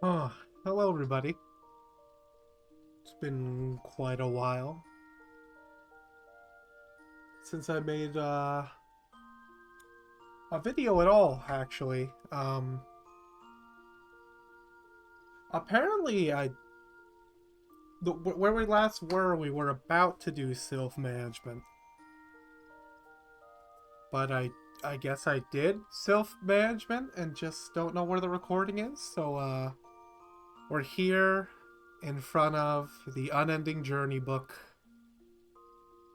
Oh, hello everybody. It's been quite a while since I made a video at all, actually. Apparently where we last were, we were about to do Sylph management, but I guess I did Sylph management and just don't know where the recording is. So we're here in front of the Unending Journey book.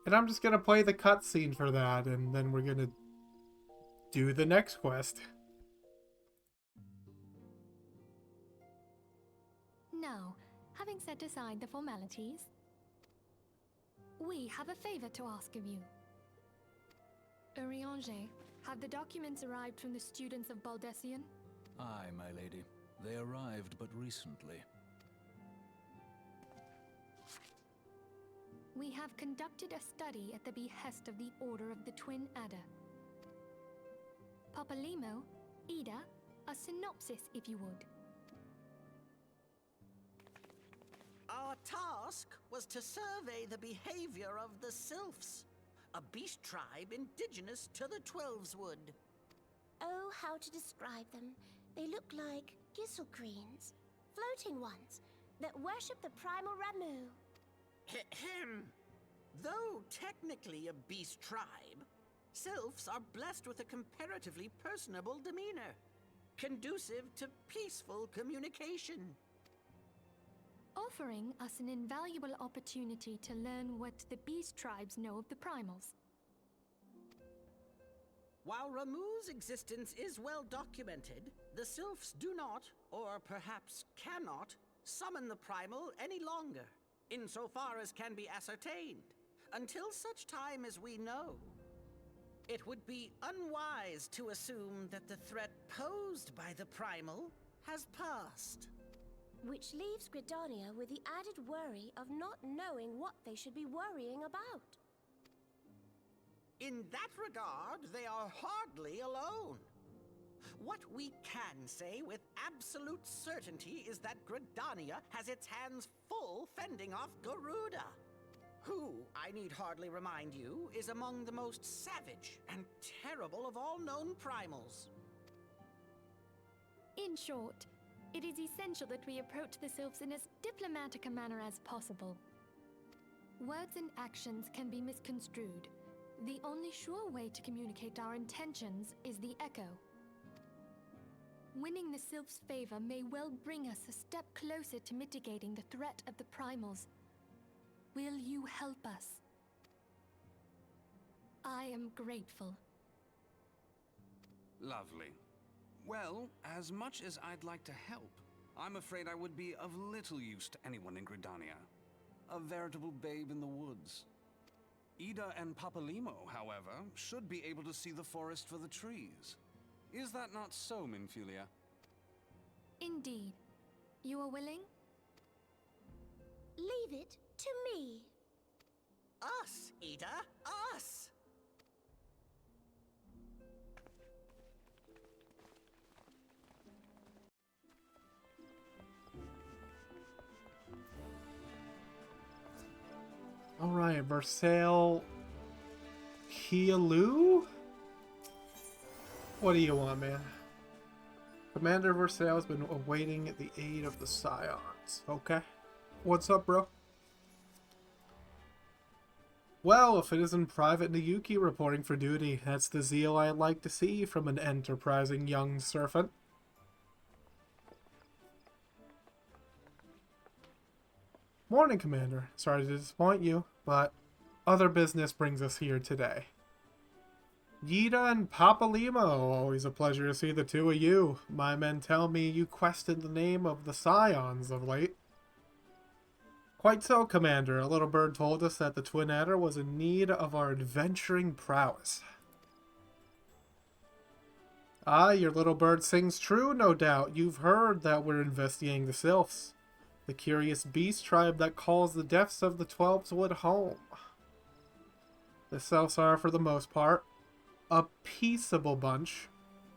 And I'm just gonna play the cutscene for that, and then we're gonna do the next quest. Now, having set aside the formalities, we have a favor to ask of you. Urianger, have the documents arrived from the students of Baldessian? Aye, my lady. They arrived but recently. We have conducted a study at the behest of the Order of the Twin Adder. Papalimo, Ida, a synopsis if you would. Our task was to survey the behavior of the Sylphs, a beast tribe indigenous to the Twelveswood. Oh, how to describe them. They look like gisselcreens, floating ones, that worship the primal Ramu. Ahem. Though technically a beast tribe, Sylphs are blessed with a comparatively personable demeanor, conducive to peaceful communication. Offering us an invaluable opportunity to learn what the beast tribes know of the primals. While Ramu's existence is well documented, the Sylphs do not, or perhaps cannot, summon the primal any longer, insofar as can be ascertained, until such time as we know. It would be unwise to assume that the threat posed by the primal has passed. Which leaves Gridania with the added worry of not knowing what they should be worrying about. In that regard, they are hardly alone. What we can say with absolute certainty is that Gridania has its hands full fending off Garuda, who, I need hardly remind you, is among the most savage and terrible of all known primals. In short, it is essential that we approach the Sylphs in as diplomatic a manner as possible. Words and actions can be misconstrued. The only sure way to communicate our intentions is the echo. Winning the Sylphs' favor may well bring us a step closer to mitigating the threat of the primals. Will you help us? I am grateful. Lovely. Well, as much as I'd like to help, I'm afraid I would be of little use to anyone in Gridania. A veritable babe in the woods. Ida and Papalimo, however, should be able to see the forest for the trees. Is that not so, Minfilia? Indeed. You are willing? Leave it to me. Us, Ida, us! Alright, Versailles Kialu? What do you want, man? Commander Versailles has been awaiting the aid of the Scions. Okay. What's up, bro? Well, if it isn't Private Nayuki reporting for duty, that's the zeal I like to see from an enterprising young servant. Morning, Commander. Sorry to disappoint you, but other business brings us here today. Yida and Papalimo, always a pleasure to see the two of you. My men tell me you quested the name of the Scions of late. Quite so, Commander. A little bird told us that the Twin Adder was in need of our adventuring prowess. Ah, your little bird sings true, no doubt. You've heard that we're investigating the Sylphs, the curious beast tribe that calls the depths of the Twelveswood home. The Sylphs are, for the most part, a peaceable bunch,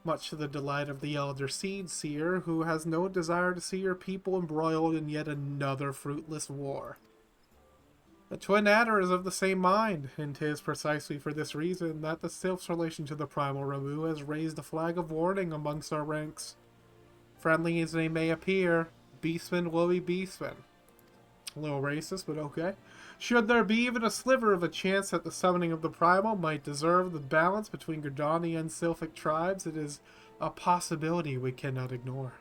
much to the delight of the elder seed seer, who has no desire to see your people embroiled in yet another fruitless war. The twin adder is of the same mind, and 'tis precisely for this reason that the Sylph's relation to the primal Ramu has raised a flag of warning amongst our ranks. Friendly as they may appear, beastmen will be beastmen. A little racist, but okay. Should there be even a sliver of a chance that the summoning of the primal might deserve the balance between Gridania and Sylphic tribes, it is a possibility we cannot ignore.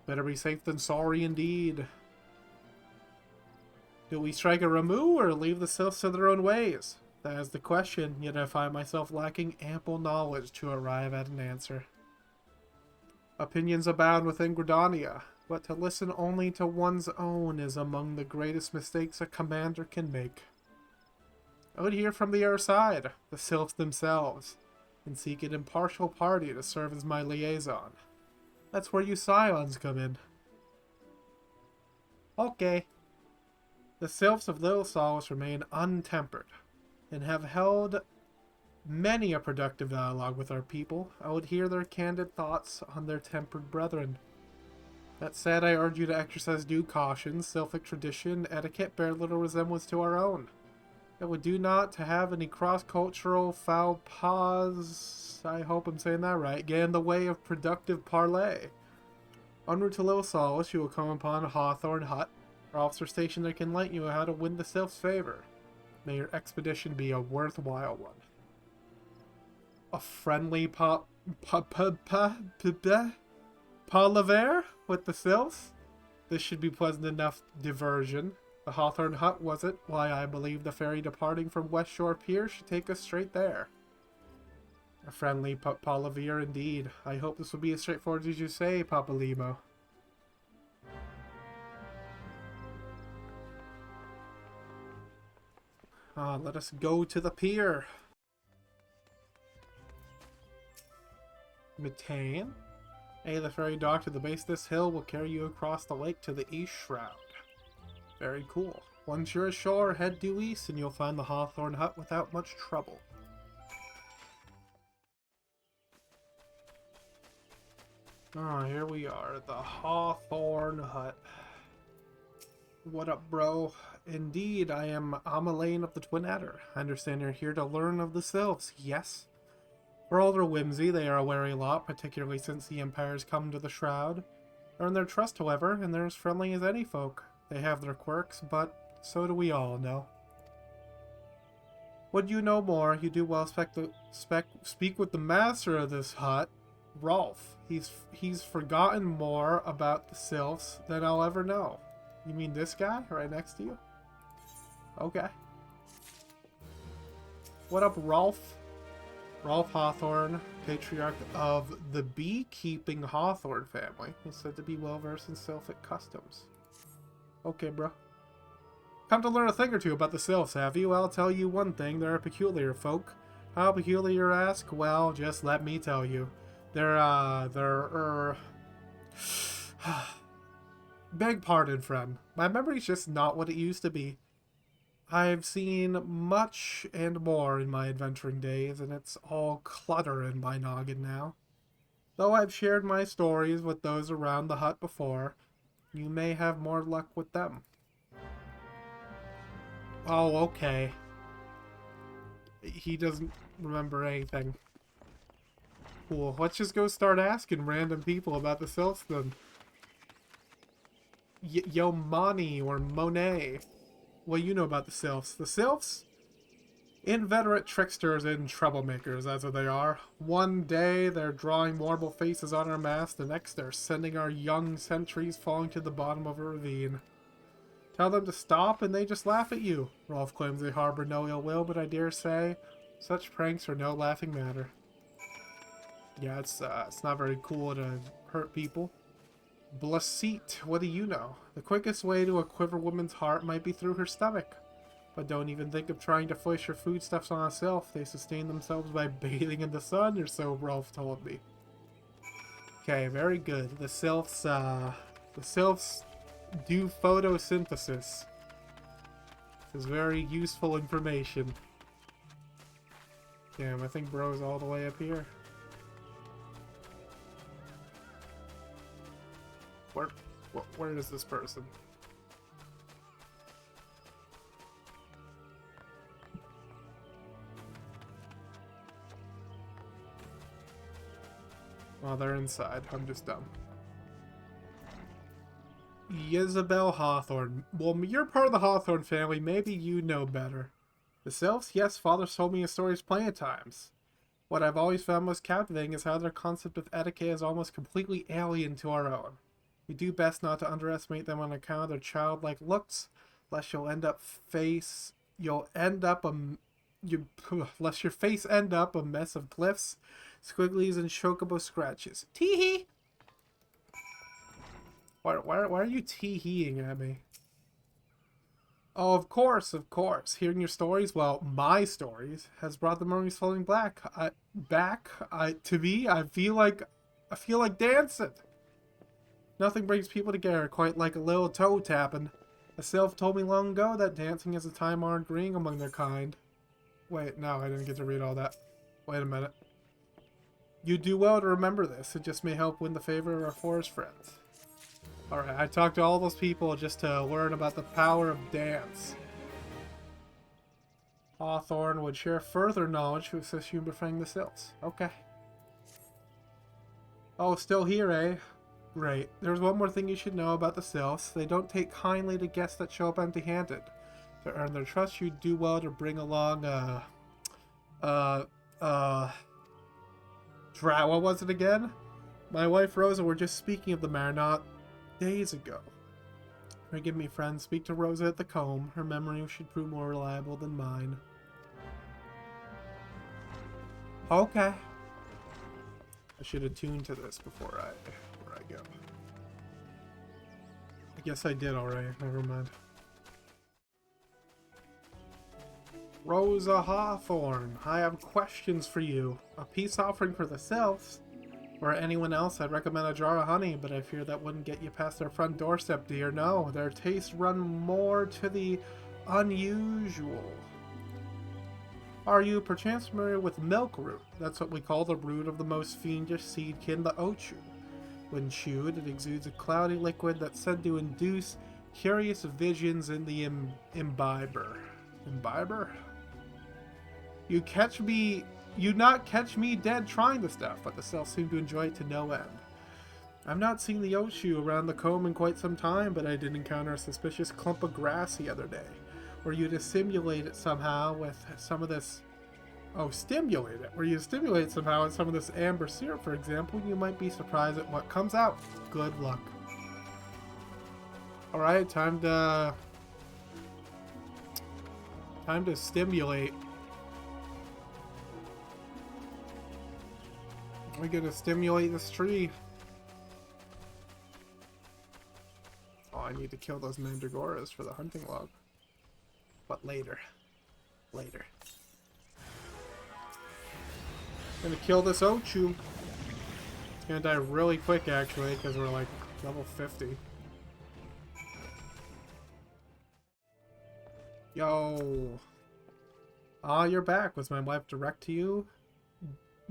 Better be safe than sorry indeed. Do we strike a Ramu or leave the Sylphs to their own ways? That is the question, yet I find myself lacking ample knowledge to arrive at an answer. Opinions abound within Gridania, but to listen only to one's own is among the greatest mistakes a commander can make. I would hear from the other side, the Sylphs themselves, and seek an impartial party to serve as my liaison. That's where you Scions come in. Okay. The Sylphs of Little Solace remain untempered, and have held many a productive dialogue with our people. I would hear their candid thoughts on their tempered brethren. That said, I urge you to exercise due caution. Sylphic tradition, etiquette bear little resemblance to our own. It would do not to have any cross-cultural foul pas, I hope I'm saying that right, get in the way of productive parley. En route to Little Solace, you will come upon a Hawthorne hut. Our officer stationed there can enlighten you on how to win the Sylph's favor. May your expedition be a worthwhile one. A friendly palaver with the Sylphs? This should be pleasant enough diversion. The Hawthorne hut, was it? Why, I believe the ferry departing from West Shore Pier should take us straight there. A friendly palaver indeed. I hope this will be as straightforward as you say, Papalimo. Let us go to the pier. Metane? Hey, the ferry dock to the base of this hill will carry you across the lake to the East Shroud. Very cool. Once you're ashore, head due east and you'll find the Hawthorne hut without much trouble. Here we are, the Hawthorne hut. What up, bro? Indeed, I am Amelayne of the Twin Adder. I understand you're here to learn of the Sylphs, yes? For all their whimsy, they are a wary lot, particularly since the Empire's come to the Shroud. Earn their trust, however, and they're as friendly as any folk. They have their quirks, but so do we all know. Would you know more, you do well speak with the master of this hut, Rolf. He's forgotten more about the Sylphs than I'll ever know. You mean this guy right next to you? Okay. What up, Rolf? Rolf Hawthorne, patriarch of the beekeeping Hawthorne family, is said to be well versed in Sylphic customs. Okay, bro. Come to learn a thing or two about the Sylphs, have you? I'll tell you one thing, they're a peculiar folk. How peculiar, ask? Well, just let me tell you. Beg pardon, friend. My memory's just not what it used to be. I've seen much and more in my adventuring days, and it's all clutter in my noggin now. Though I've shared my stories with those around the hut before, you may have more luck with them. Oh, okay. He doesn't remember anything. Cool. Let's just go start asking random people about the Sylphs then. Yo, Moni or Monet. What do you know about the Sylphs? The Sylphs? Inveterate tricksters and troublemakers, that's what they are. One day they're drawing marble faces on our mast, the next they're sending our young sentries falling to the bottom of a ravine. Tell them to stop and they just laugh at you. Rolf claims they harbor no ill will, but I dare say such pranks are no laughing matter. Yeah, it's not very cool to hurt people. Blasit, what do you know? The quickest way to a quiver woman's heart might be through her stomach. But don't even think of trying to foist your foodstuffs on a Sylph. They sustain themselves by bathing in the sun, or so Rolf told me. Okay, very good. The Sylphs do photosynthesis. This is very useful information. Damn, I think bro's all the way up here. Where is this person? Well, they're inside. I'm just dumb. Isabel Hawthorne. Well, you're part of the Hawthorne family. Maybe you know better. The Sylphs? Yes, Father told me his stories plenty of times. What I've always found most captivating is how their concept of etiquette is almost completely alien to our own. We do best not to underestimate them on account of their childlike looks, lest lest your face end up a mess of glyphs, squigglies, and chocobo scratches. Tee-hee! Why are you tee-heeing at me? Oh, of course. Hearing your stories, well, my stories, has brought the memories floating back. To me, I feel like dancing. Nothing brings people together quite like a little toe tapping. A Sylph told me long ago that dancing is a time-honored greeting among their kind. Wait, no, I didn't get to read all that. Wait a minute. You do well to remember this. It just may help win the favor of our forest friends. Alright, I talked to all those people just to learn about the power of dance. Hawthorne would share further knowledge to assist you in befriending the Sylphs. Okay. Oh, still here, eh? Great. There's one more thing you should know about the Sylphs. They don't take kindly to guests that show up empty-handed. To earn their trust, you do well to bring along, what was it again? My wife Rosa were just speaking of the matter not days ago. Forgive me, friend. Speak to Rosa at the comb. Her memory should prove more reliable than mine. Okay. I should have tuned to this before I go. I guess I did already. Never mind. Rosa Hawthorne, I have questions for you. A peace offering for the Sylphs? Or anyone else, I'd recommend a jar of honey, but I fear that wouldn't get you past their front doorstep, dear. No, their tastes run more to the unusual. Are you perchance familiar with milk root? That's what we call the root of the most fiendish seedkin, the ochu. When chewed, it exudes a cloudy liquid that's said to induce curious visions in the imbiber. Imbiber? You not catch me dead trying the stuff, but the Sylphs seem to enjoy it to no end. I've not seen the Ochu around the comb in quite some time, but I did encounter a suspicious clump of grass the other day. Were you to simulate it somehow with some of this... Oh, stimulate it. Were you to stimulate it somehow with some of this amber syrup, for example, you might be surprised at what comes out. Good luck. Alright, time to stimulate. We're gonna stimulate this tree. Oh, I need to kill those mandragoras for the hunting log. But later. Later. Gonna kill this Ochu. It's gonna die really quick, actually, because we're like level 50. Yo. Ah, you're back. Was my wife direct to you?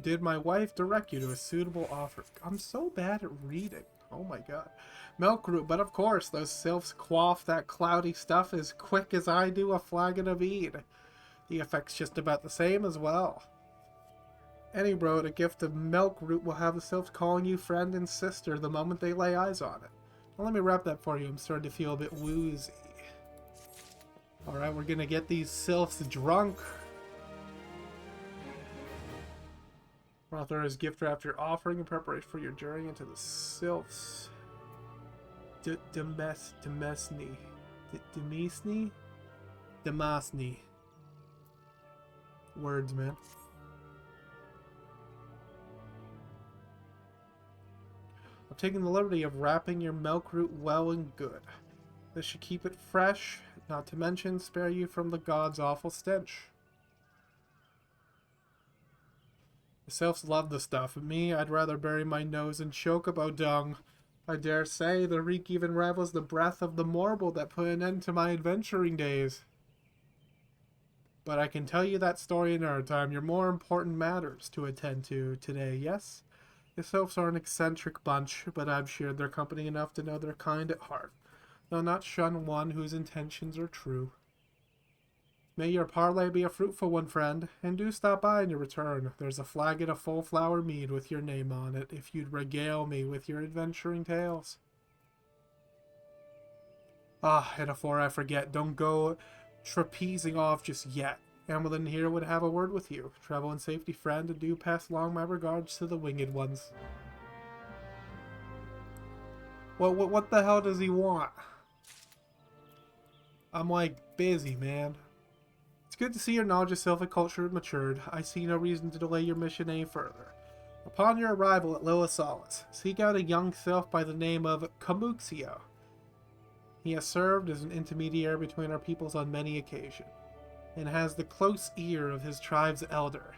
Did my wife direct you to a suitable offer? I'm so bad at reading. Oh my god. Milk root, but of course, those Sylphs quaff that cloudy stuff as quick as I do a flagon of mead. The effect's just about the same as well. Any road, a gift of milk root will have the Sylphs calling you friend and sister the moment they lay eyes on it. Now let me wrap that for you. I'm starting to feel a bit woozy. Alright, we're gonna get these Sylphs drunk. Author is gift wrapped your offering in preparation for your journey into the Sylphs. Demasni. Words, man. I'm taking the liberty of wrapping your milk root well and good. This should keep it fresh, not to mention spare you from the god's awful stench. The Sylphs love the stuff, and me, I'd rather bury my nose in chocobo dung. I dare say the reek even rivals the breath of the mortal that put an end to my adventuring days. But I can tell you that story another time. Your more important matters to attend to today, yes? The Sylphs are an eccentric bunch, but I've shared their company enough to know they're kind at heart. They'll not shun one whose intentions are true. May your parley be a fruitful one, friend, and do stop by in your return. There's a flagon of full flower mead with your name on it, if you'd regale me with your adventuring tales. Ah, and before I forget, don't go trapezing off just yet. Amelin here would have a word with you. Travel in safety, friend, and do pass along my regards to the winged ones. What the hell does he want? I'm like busy, man. It's good to see your knowledge of Sylphic culture matured. I see no reason to delay your mission any further. Upon your arrival at Lila Solace, seek out a young Sylph by the name of Camuxio. He has served as an intermediary between our peoples on many occasions, and has the close ear of his tribe's elder.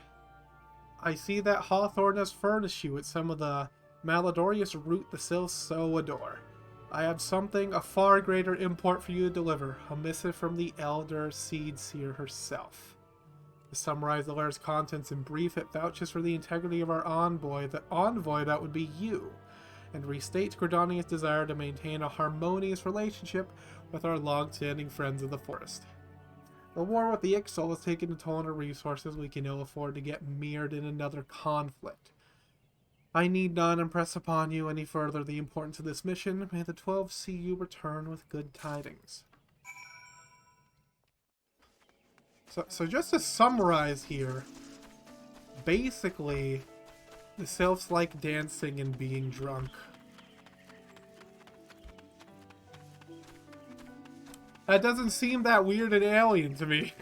I see that Hawthorne has furnished you with some of the malodorous root the Sylphs so adore. I have something of far greater import for you to deliver, a missive from the elder seed seer herself. To summarize the letter's contents in brief, it vouches for the integrity of our envoy that would be you, and restates Gridania's desire to maintain a harmonious relationship with our long-standing friends of the forest. The war with the Ixal has taken a toll on our resources. We can ill afford to get mired in another conflict. I need not impress upon you any further the importance of this mission. May the 12 see you return with good tidings. So just to summarize here, basically, the Sylphs like dancing and being drunk. That doesn't seem that weird and alien to me.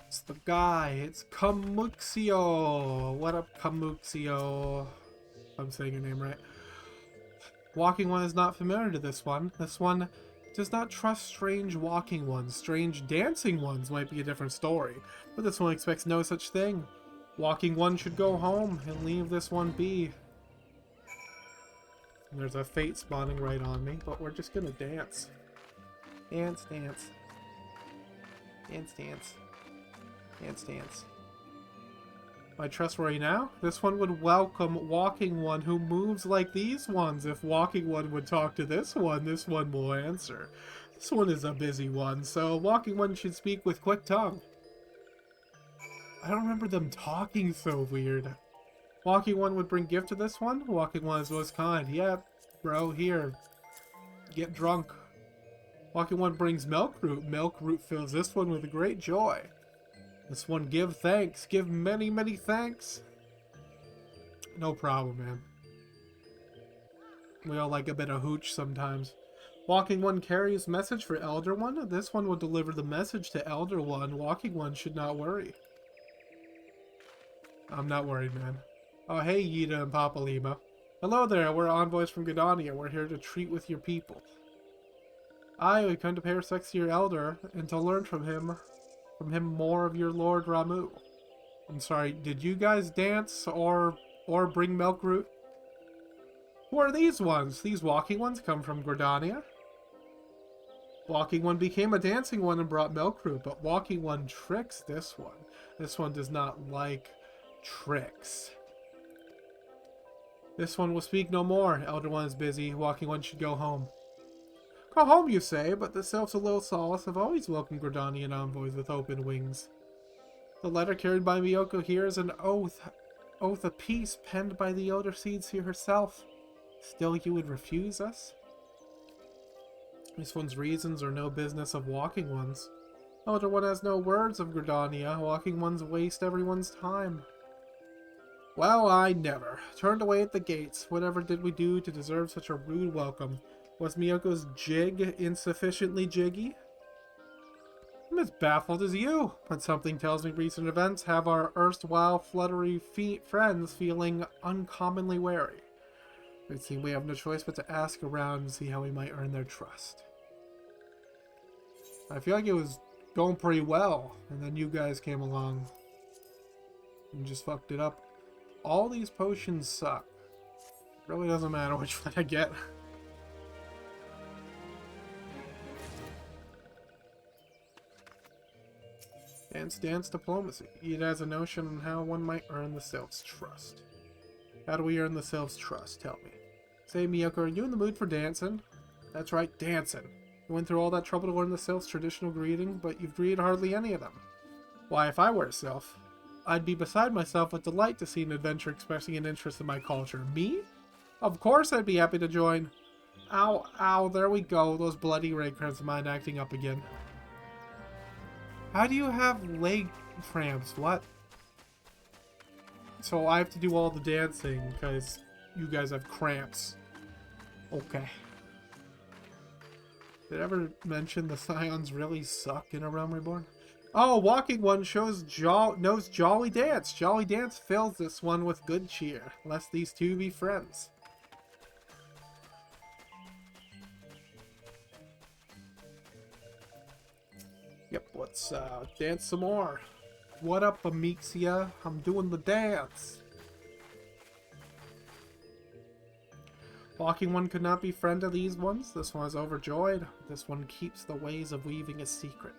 It's the guy. It's Camuxio. What up, Camuxio? If I'm saying your name right. Walking One is not familiar to this one. This one does not trust strange walking ones. Strange dancing ones might be a different story. But this one expects no such thing. Walking One should go home and leave this one be. And there's a fate spawning right on me, but we're just gonna dance. Dance, dance. Dance, dance. Dance, dance. Am I trustworthy now? This one would welcome Walking One who moves like these ones. If Walking One would talk to this one will answer. This one is a busy one, so Walking One should speak with quick tongue. I don't remember them talking so weird. Walking One would bring gift to this one? Walking One is most kind. Yeah, bro, here. Get drunk. Walking One brings milk root. Milk root fills this one with great joy. This one give thanks. Give many, many thanks. No problem, man. We all like a bit of hooch sometimes. Walking One carries message for Elder One. This one will deliver the message to Elder One. Walking One should not worry. I'm not worried, man. Oh, hey, Yida and Papa Lima. Hello there, we're envoys from Gridania. We're here to treat with your people. We come to pay respects to your elder, and to learn from him more of your Lord Ramu. I'm sorry, did you guys dance or bring milk root? Who are these ones? These walking ones come from Gridania? Walking One became a dancing one and brought milk root, but Walking One tricks this one. This one does not like tricks. This one will speak no more. Elder One is busy. Walking One should go home. Go home, you say, but the Sylphs of Lil Solace have always welcomed Gridanian envoys with open wings. The letter carried by Miyoko here is an oath of peace penned by the Elder Seedseer herself. Still you would refuse us? This one's reasons are no business of Walking One's. Elder One has no words of Gridania. Walking One's waste everyone's time. Well, I never. Turned away at the gates. Whatever did we do to deserve such a rude welcome? Was Miyoko's jig insufficiently jiggy? I'm as baffled as you, but something tells me recent events have our erstwhile fluttery friends feeling uncommonly wary. It seems we have no choice but to ask around and see how we might earn their trust. I feel like it was going pretty well, and then you guys came along and just fucked it up. All these potions suck. It really doesn't matter which one I get. Dance Diplomacy. It has a notion on how one might earn the Sylph's trust. How do we earn the Sylph's trust? Tell me. Say, Miyako, are you in the mood for dancing? That's right, dancing. You went through all that trouble to learn the Sylph's traditional greeting, but you've greeted hardly any of them. Why, if I were a Sylph, I'd be beside myself with delight to see an adventure expressing an interest in my culture. Me? Of course I'd be happy to join. Ow, ow, there we go. Those bloody ray cramps of mine acting up again. How do you have leg cramps? What? So I have to do all the dancing because you guys have cramps. Okay. Did I ever mention the Scions really suck in A Realm Reborn? Oh, Walking One knows Jolly Dance. Jolly Dance fills this one with good cheer, lest these two be friends. Yep, let's dance some more. What up, Amixia? I'm doing the dance. Walking One could not be friend of these ones. This one is overjoyed. This one keeps the ways of weaving a secret.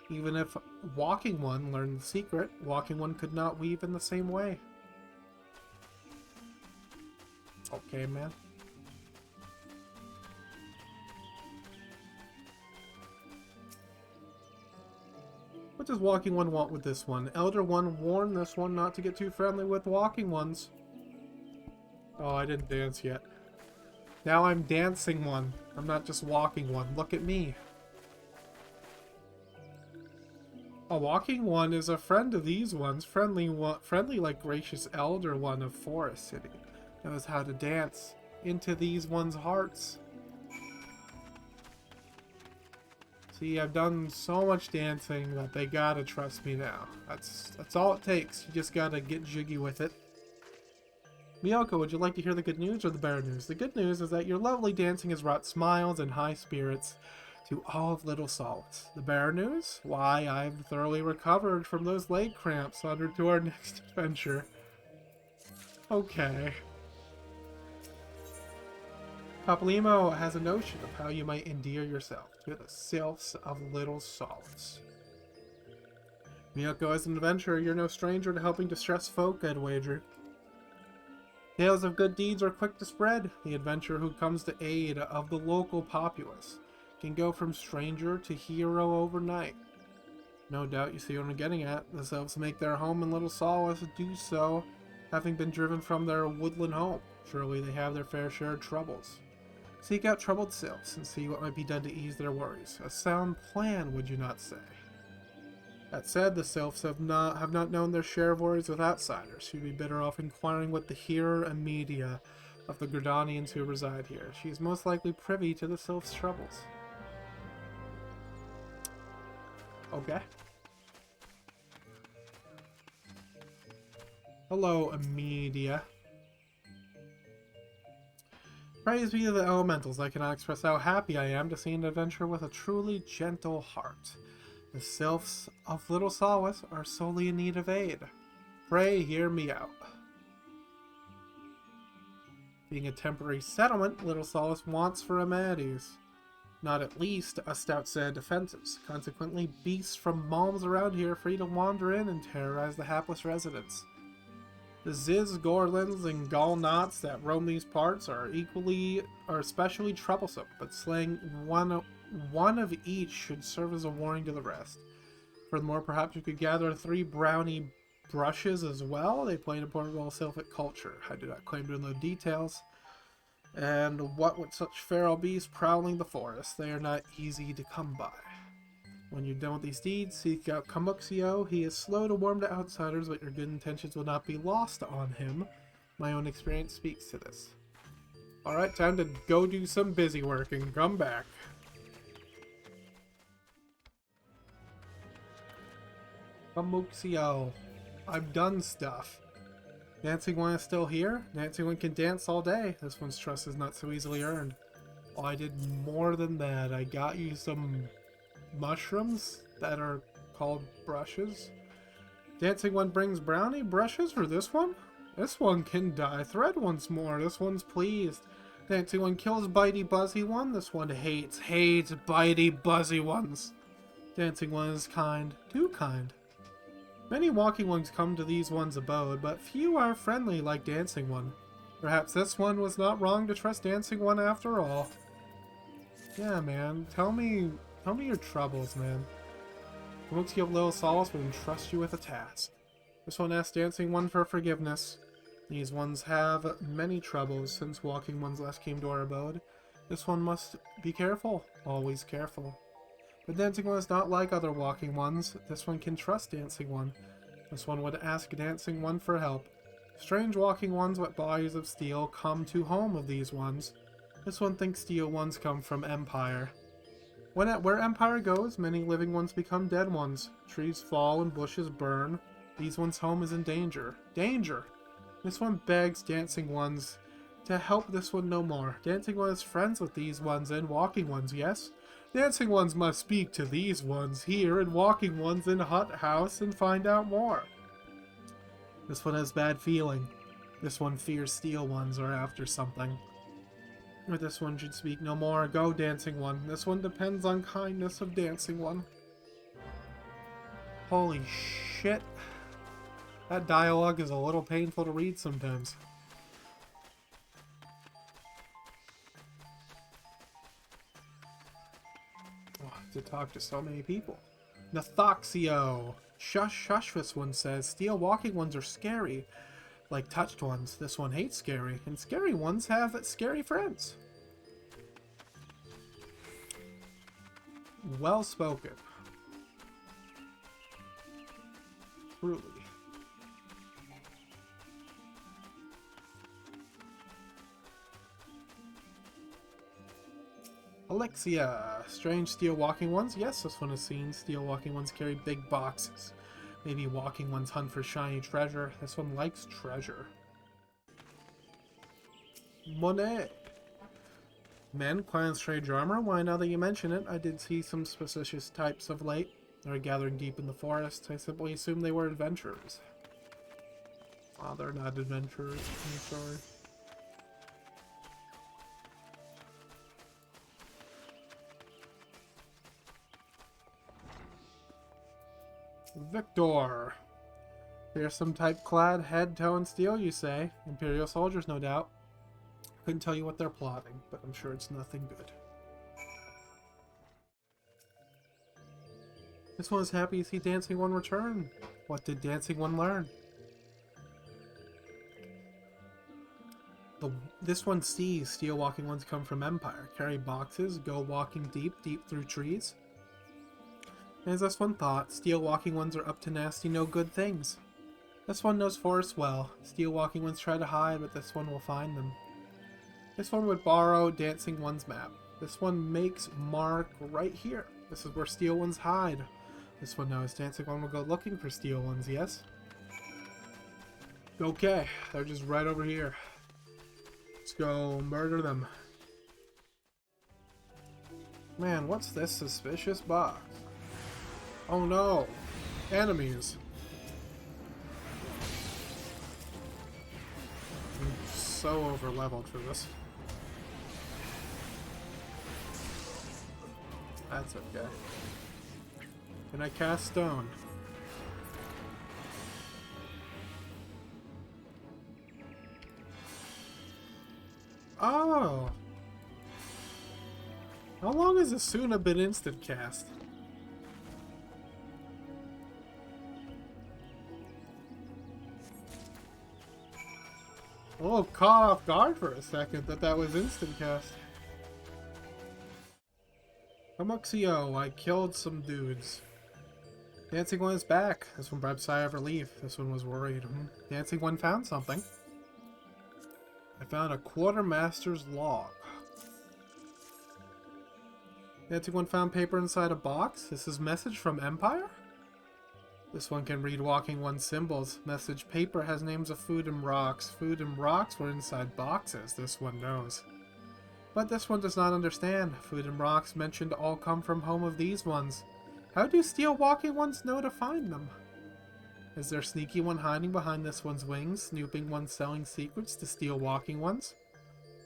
Even if Walking One learned the secret, Walking One could not weave in the same way. Okay, man. What does Walking One want with this one? Elder One warned this one not to get too friendly with Walking Ones. Oh, I didn't dance yet. Now I'm Dancing One. I'm not just Walking One. Look at me. A Walking One is a friend of these ones. Friendly like Gracious Elder One of Forest City. Knows how to dance into these ones' hearts. See, I've done so much dancing that they gotta trust me now. That's all it takes. You just gotta get jiggy with it. Miyako, would you like to hear the good news or the bad news? The good news is that your lovely dancing has brought smiles and high spirits to all of Little Solace. The bad news? Why, I've thoroughly recovered from those leg cramps on to our next adventure. Okay. Papalymo has a notion of how you might endear yourself to the Sylphs of Little Solace. Miyako, as an adventurer, you're no stranger to helping distressed folk, I'd wager. Tales of good deeds are quick to spread. The adventurer who comes to aid of the local populace can go from stranger to hero overnight. No doubt you see what I'm getting at. The Sylphs make their home in Little Solace, do so having been driven from their woodland home. Surely they have their fair share of troubles. Seek out troubled Sylphs and see what might be done to ease their worries. A sound plan, would you not say? That said, the Sylphs have not known their share of worries with outsiders. You'd be better off inquiring with the hearer and media of the Gridanians who reside here. She is most likely privy to the Sylphs' troubles. Okay. Hello, media. Praise be to the elementals. I cannot express how happy I am to see an adventurer with a truly gentle heart. The Sylphs of Little Solace are sorely in need of aid. Pray hear me out. Being a temporary settlement, Little Solace wants for amenities. Not at least a stout set of defenses. Consequently, beasts from malms around here are free to wander in and terrorize the hapless residents. The Ziz, Gorlins, and Gallknots that roam these parts are especially troublesome, but slaying one of each should serve as a warning to the rest. Furthermore, perhaps you could gather 3 brownie brushes as well. They play an important role in Sylphic culture. I do not claim to know details. And what with such feral beasts prowling the forest, they are not easy to come by. When you're done with these deeds, seek out Kamuxio. He is slow to warm to outsiders, but your good intentions will not be lost on him. My own experience speaks to this. Alright, time to go do some busy work and come back. Kamuxio. I've done stuff. Dancing One is still here. Dancing One can dance all day. This one's trust is not so easily earned. Oh, I did more than that. I got you some mushrooms that are called brushes. Dancing One brings brownie brushes for this one? This one can dye thread once more. This one's pleased. Dancing One kills bitey buzzy one. This one hates bitey buzzy ones. Dancing One is kind, too kind. Many walking ones come to these ones' abode, but few are friendly like Dancing One. Perhaps this one was not wrong to trust Dancing One after all. Yeah, man. Tell me your troubles, man. I won't give little solace, but entrust you with a task. This one asks Dancing One for forgiveness. These ones have many troubles since Walking Ones last came to our abode. This one must be careful, always careful. But Dancing One is not like other Walking Ones. This one can trust Dancing One. This one would ask Dancing One for help. Strange Walking Ones with bodies of steel come to home of these ones. This one thinks steel ones come from Empire. Where Empire goes, many living ones become dead ones. Trees fall and bushes burn. These ones' home is in danger. Danger! This one begs Dancing Ones to help this one no more. Dancing One is friends with these ones and Walking Ones, yes? Dancing Ones must speak to these ones here and Walking Ones in Hut House and find out more. This one has bad feeling. This one fears Steel Ones are after something. Or this one should speak no more. Go, Dancing One. This one depends on kindness of Dancing One. Holy shit. That dialogue is a little painful to read sometimes. Oh, I have to talk to so many people. Nathoxio. Shush, shush, this one says. Steel Walking Ones are scary. Like touched ones. This one hates scary. And scary ones have scary friends. Well spoken. Truly. Alexia. Strange Steel Walking Ones? Yes, this one has seen. Steel Walking Ones carry big boxes. Maybe Walking Ones hunt for shiny treasure. This one likes treasure. Monet. Men, clad in strange armor? Why, now that you mention it, I did see some suspicious types of late. They were gathering deep in the forest. I simply assumed they were adventurers. Oh, they're not adventurers. I'm sorry. Victor. Fearsome type clad, head, toe, and steel, you say? Imperial soldiers, no doubt. Couldn't tell you what they're plotting, but I'm sure it's nothing good. This one is happy to see Dancing One return. What did Dancing One learn? This one sees Steel Walking Ones come from Empire, carry boxes, go walking deep through trees. And as this one thought, Steel Walking Ones are up to nasty no good things. This one knows forests well. Steel Walking Ones try to hide, but this one will find them. This one would borrow Dancing One's map. This one makes mark right here. This is where Steel Ones hide. This one knows Dancing One will go looking for Steel Ones, yes? Okay, they're just right over here. Let's go murder them. Man, what's this suspicious box? Oh no! Enemies! I'm so over-leveled for this. That's okay. Can I cast stone? Oh! How long has Asuna been instant cast? Oh, caught off guard for a second that was instant cast. Amuxio, I killed some dudes. Dancing One is back. This one bribed sigh of relief. This one was worried. Dancing One found something. I found a quartermaster's log. Dancing One found paper inside a box. This is message from Empire? This one can read Walking One symbols. Message paper has names of food and rocks. Food and rocks were inside boxes. This one knows. But this one does not understand. Food and rocks mentioned all come from home of these ones. How do Steel Walking Ones know to find them? Is there sneaky one hiding behind this one's wings? Snooping one selling secrets to Steel Walking Ones?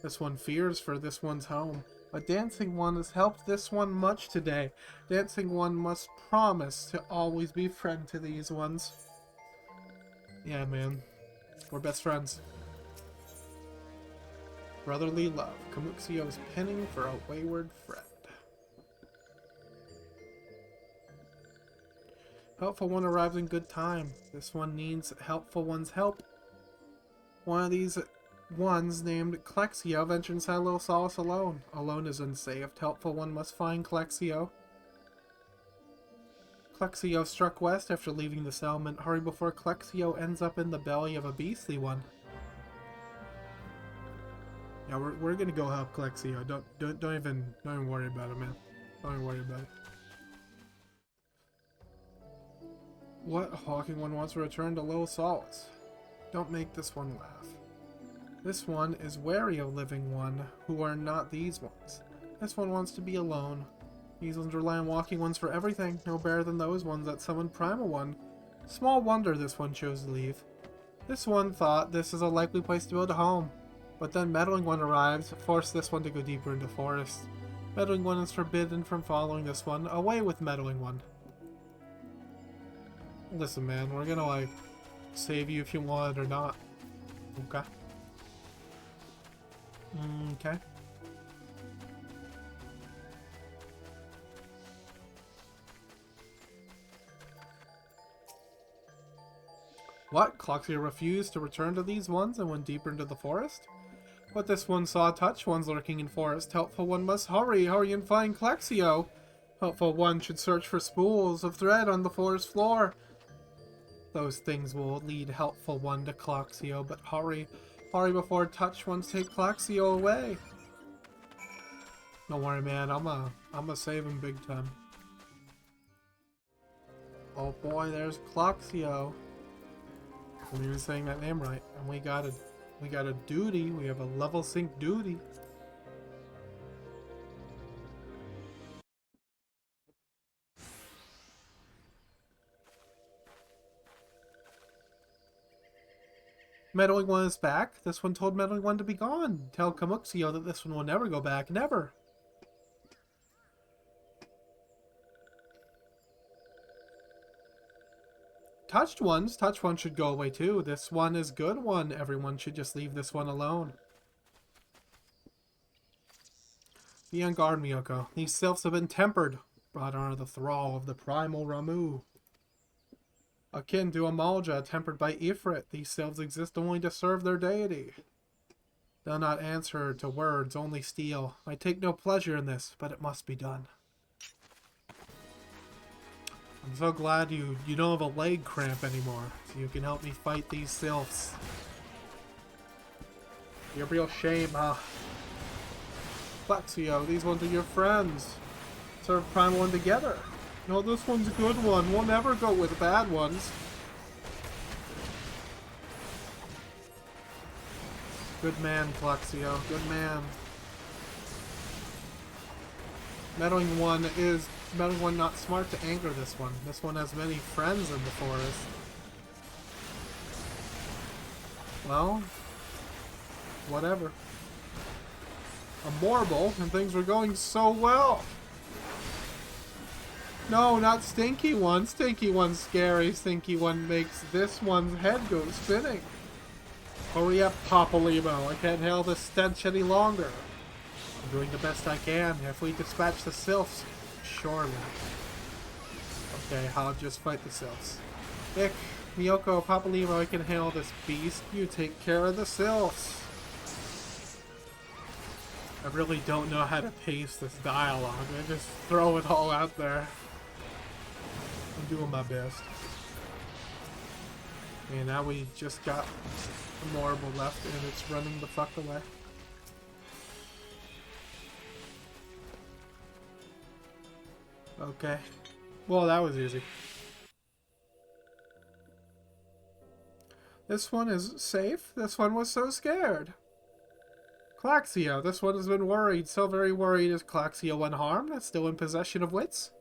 This one fears for this one's home. A Dancing One has helped this one much today. Dancing One must promise to always be friend to these ones. Yeah, man. We're best friends. Brotherly love. Kamuxio's penning for a wayward friend. Helpful one arrives in good time. This one needs helpful one's help. One of these ones named Clexio ventured inside Little Solace alone. Alone is unsafe. Helpful one must find Clexio. Clexio struck west after leaving the settlement. Hurry before Clexio ends up in the belly of a beastly one. Yeah, we're gonna go help Clexio. Don't even worry about it, man. Don't even worry about it. What hawking one wants to return to Little Solace? Don't make this one laugh. This one is wary of living one who are not these ones. This one wants to be alone. These ones rely on walking ones for everything, no better than those ones that summoned Primal One. Small wonder this one chose to leave. This one thought this is a likely place to build a home. But then Meddling One arrives, forced this one to go deeper into forest. Meddling One is forbidden from following this one. Away with Meddling One. Listen, man, we're gonna, like, save you if you want it or not. Okay? Okay. What? Clexio refused to return to these ones and went deeper into the forest? But this one saw touch ones lurking in forest. Helpful one must hurry and find Clexio. Helpful one should search for spools of thread on the forest floor. Those things will lead Helpful one to Clexio, but hurry before touch ones take Clexio away. Don't worry, man. I'ma save him big time. Oh boy, there's Clexio. I'm even saying that name right. And we got a duty. We have a level sync duty. Meddling One is back. This one told Meddling One to be gone. Tell Kamuxio that this one will never go back. Never. Touch ones should go away too. This one is good one. Everyone should just leave this one alone. Be on guard, Miyoko. These sylphs have been tempered, brought under the thrall of the primal Ramu. Akin to a Malja tempered by Ifrit, these sylphs exist only to serve their deity. They'll not answer to words, only steel. I take no pleasure in this, but it must be done. I'm so glad you don't have a leg cramp anymore, so you can help me fight these sylphs. You're a real shame, huh? Clexio, these ones are your friends. Serve Primal One together. No, this one's a good one. We'll never go with bad ones. Good man, Clexio. Good man. Meddling One not smart to anger this one. This one has many friends in the forest. Well, whatever. A Morble, and things were going so well. No, not Stinky One. Stinky One's scary. Stinky One makes this one's head go spinning. Hurry up, Papalymo. I can't handle this stench any longer. I'm doing the best I can. If we dispatch the sylphs, surely. Okay, I'll just fight the sylphs. Nick, Miyoko, Papalymo, I can handle this beast. You take care of the sylphs. I really don't know how to pace this dialogue. I just throw it all out there. I'm doing my best. And now we just got a Marble left and it's running the fuck away. Okay. Well, that was easy. This one is safe. This one was so scared. Clexio. This one has been worried. So very worried. Is Clexio unharmed? That's still in possession of wits.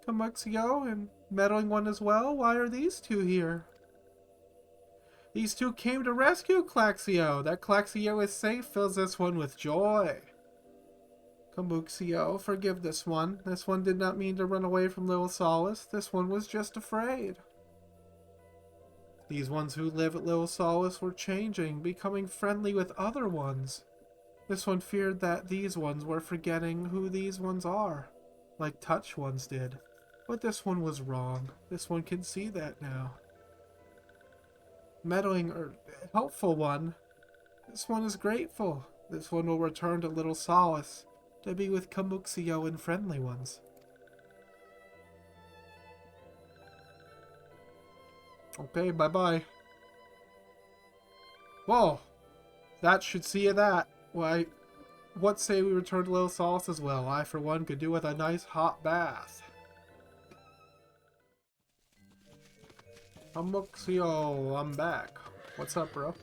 Kamuxio and Meddling One as well? Why are these two here? These two came to rescue Clexio. That Clexio is safe fills this one with joy. Kamuxio, forgive this one. This one did not mean to run away from Little Solace. This one was just afraid. These ones who live at Little Solace were changing, becoming friendly with other ones. This one feared that these ones were forgetting who these ones are, like Touch ones did. But this one was wrong. This one can see that now. Meddling or helpful one. This one is grateful. This one will return to Little Solace to be with Kamuxio and friendly ones. Okay, bye-bye. Whoa! That should see you that. Why, what say we return to Little Solace as well? I, for one, could do with a nice hot bath. Kamuxio, I'm back. What's up, bro?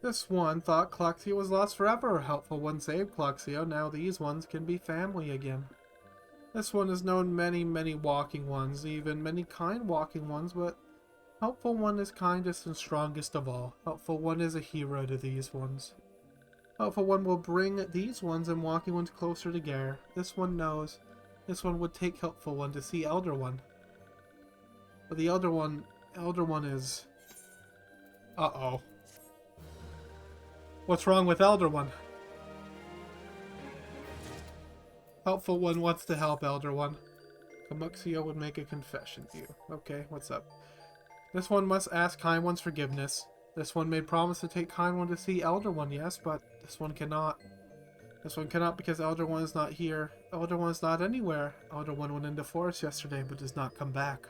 This one thought Cluxio was lost forever. Helpful one saved Cluxio. Now these ones can be family again. This one has known many, many walking ones, even many kind walking ones, but Helpful one is kindest and strongest of all. Helpful one is a hero to these ones. Helpful one will bring these ones and walking ones closer together. This one knows. This one would take Helpful one to see Elder One. But the Elder One is... Uh-oh. What's wrong with Elder One? Helpful one wants to help Elder One. Kamuxio would make a confession to you. Okay, what's up? This one must ask Kind One's forgiveness. This one made promise to take Kind One to see Elder One, yes, but this one cannot. This one cannot because Elder One is not here. Elder One is not anywhere. Elder One went into forest yesterday but does not come back.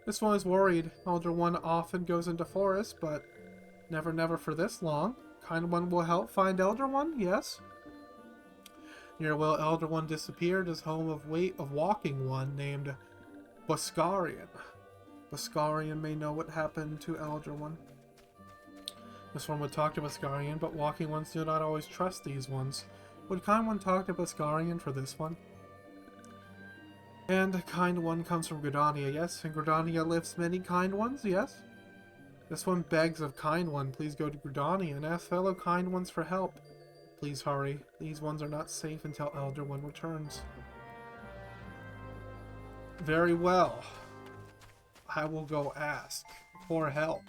This one is worried. Elder One often goes into forest, but never for this long. Kind One will help find Elder One, yes? Near where Elder One disappeared is home of walking one named Boscarian. Boscarian may know what happened to Elder One. This one would talk to Boscarian, but walking ones do not always trust these ones. Would Kind One talk to Boscarian for this one? And Kind One comes from Gridania, yes? In Gridania lives many Kind Ones, yes? This one begs of Kind One, please go to Gridania and ask fellow Kind Ones for help. Please hurry. These ones are not safe until Elder One returns. Very well. I will go ask for help.